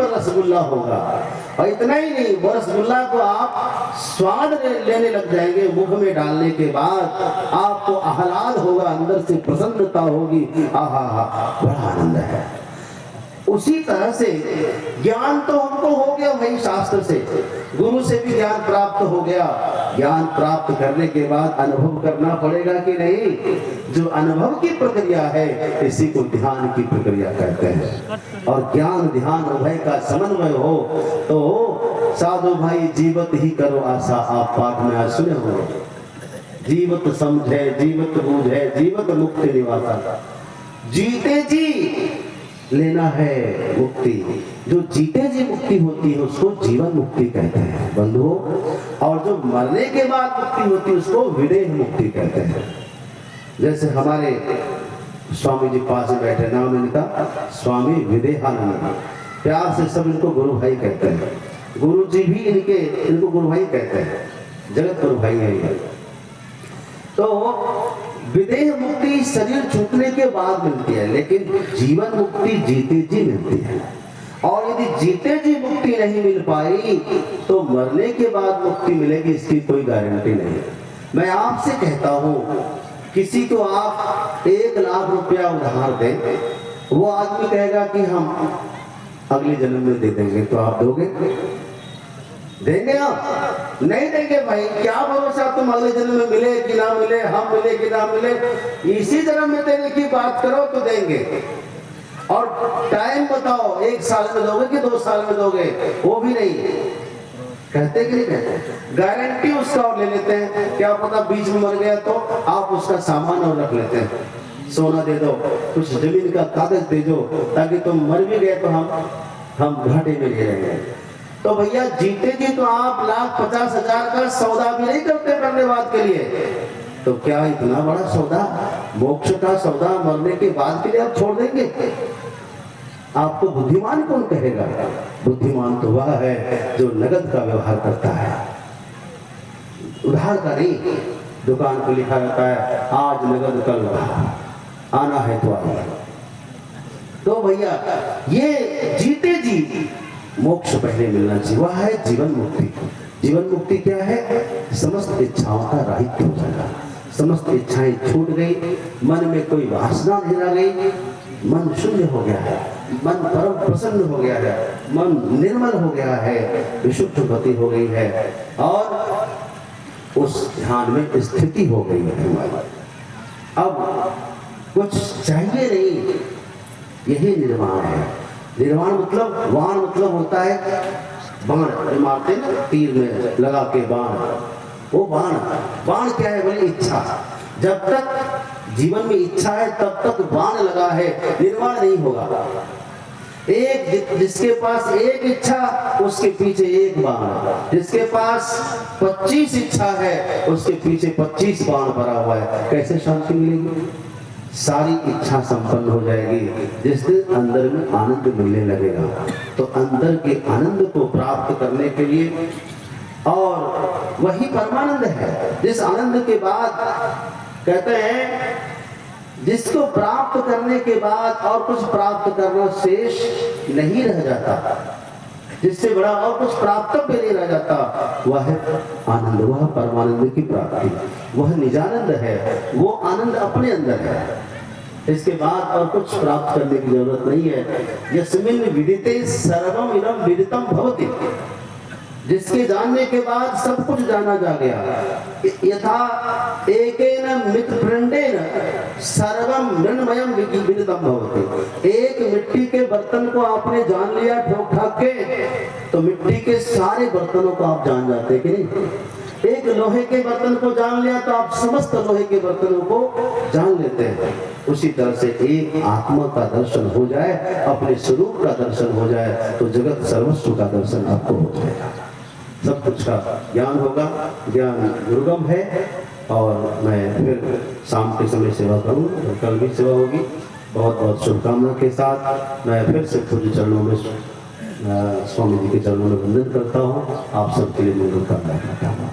पर रसगुल्ला होगा। और इतना ही नहीं, वो रसगुल्ला को आप स्वाद लेने लग जाएंगे, मुंह में डालने के बाद आपको आह्लाद होगा, अंदर से प्रसन्नता होगी, आहा हा, बड़ा आनंद है। उसी तरह से ज्ञान तो हमको हो गया वही शास्त्र से, गुरु से भी ज्ञान प्राप्त हो गया। ज्ञान प्राप्त करने के बाद अनुभव करना पड़ेगा कि नहीं? जो अनुभव की प्रक्रिया है इसी को ध्यान की प्रक्रिया कहते हैं। और ज्ञान ध्यान उभय का समन्वय हो तो साधु भाई जीवत ही करो आशा, आप पाठ में आज सुने होंगे, जीवत समझे जीवत बूझे जीवत मुक्ति निवासा। जीते जी लेना है मुक्ति, जो जीते जी मुक्ति होती है उसको जीवन मुक्ति कहते हैं बंधुओं, और जो मरने के बाद मुक्ति होती है उसको विदेह मुक्ति कहते हैं। जैसे हमारे स्वामी जी पास में बैठे, नाम इनका स्वामी विदेहानंद, प्यार से सब इनको गुरु भाई कहते हैं। गुरु जी भी इनको गुरु भाई कहते हैं, जगत गुरु भाई है। तो विदेह मुक्ति शरीर छूटने के बाद मिलती है, लेकिन जीवन मुक्ति जीते जी मिलती है। और यदि जीते जी मुक्ति नहीं मिल पाई तो मरने के बाद मुक्ति मिलेगी, इसकी कोई गारंटी नहीं। मैं आपसे कहता हूँ, किसी को आप 1 लाख रुपया उधार दें, वो आदमी कहेगा कि हम अगले जन्म में दे देंगे, तो आप दोगे? देंगे? आप नहीं देंगे भाई, क्या भरोसा तुम अगले जन्म में मिले कि ना मिले, हम मिले कि ना मिले। इसी जन्म में देने की बात करो तो देंगे। और टाइम बताओ, 1 साल में दोगे कि 2 साल में दोगे, वो भी नहीं कहते कि नहीं कहते। गारंटी उसका और ले लेते हैं, क्या पता बीच में मर गया तो आप उसका सामान और रख लेते हैं, सोना दे दो, कुछ जमीन का कागज दे दो, ताकि तुम मर भी गए तो हम घाटे में नहीं रहेंगे। तो भैया जीते जी तो आप 1,50,000 का सौदा भी नहीं करते धन्यवाद के लिए, तो क्या इतना बड़ा सौदा, मोक्ष का सौदा मरने के बाद के लिए आप छोड़ देंगे? आपको बुद्धिमान कौन कहेगा? बुद्धिमान तो वह है जो नगद का व्यवहार करता है, उधार का नहीं। दुकान पर लिखा रहता है आज नगद कल उधार, आना है तो आना। तो भैया ये जीते जी मोक्ष पहले मिलना चाहिए, वह है जीवन मुक्ति। जीवन मुक्ति क्या है? समस्त इच्छाओं का राहित्य हो जाएगा, समस्त इच्छाएं छूट गई, मन में कोई वासना नहीं रह गई, मन शून्य हो गया है, मन परम प्रसन्न हो गया है, मन निर्मल हो गया है, विशुद्ध गति हो गई है, और उस ध्यान में स्थिति हो गई है। अब कुछ चाहिए नहीं, यही निर्वाण है। निर्वाण मतलब, वाण मतलब होता है बाण, मारते ना तीर में लगा के बाण, वो बाण। बाण क्या है? बोले इच्छा। जब तक जीवन में इच्छा है तब तक बाण लगा है, निर्वाण नहीं होगा। जिसके पास एक इच्छा उसके पीछे एक बाण, जिसके पास 25 इच्छा है उसके पीछे 25 बाण भरा हुआ है, कैसे शांति मिलेगी? सारी इच्छा संपन्न हो जाएगी। जिस दिन अंदर में आनंद मिलने लगेगा, तो अंदर के आनंद को प्राप्त करने के लिए, और वही परमानंद है जिस आनंद के बाद कहते हैं, जिसको प्राप्त करने के बाद और कुछ प्राप्त करना शेष नहीं रह जाता, जिससे बड़ा और कुछ प्राप्त भी नहीं रह जाता, वह है आनंद, वह परमानंद की प्राप्ति, वह निजानंद है, वो आनंद अपने अंदर है। इसके बाद और कुछ प्राप्त करने की जरूरत नहीं है। यस्मिन् विदिते सर्वम इदं विदितं भवति, जिसके जानने के बाद सब कुछ जाना जा गया। यथा एकेन मित्रवृंदेन सर्वम मृण्मयं विदितं भवति। एक मिट्टी के बर्तन को आपने जान लिया ठोक ठाक के, तो मिट्टी के सारे बर्तनों को आप जान जाते कि नहीं? एक लोहे के बर्तन को जान लिया तो आप समस्त लोहे के बर्तनों को जान लेते हैं। उसी तरह से एक आत्मा का दर्शन हो जाए, अपने स्वरूप का दर्शन हो जाए, तो जगत सर्वस्व का दर्शन आपको हो जाएगा, सब कुछ का ज्ञान होगा। ज्ञान दुर्गम है। और मैं फिर शाम के समय सेवा करूँ, और कल भी सेवा होगी। बहुत बहुत शुभकामना के साथ मैं फिर से पूज्य चरणों में, स्वामी जी के चरणों में वंदन करता हूँ। आप सबके लिए मंगल कामना करता हूँ।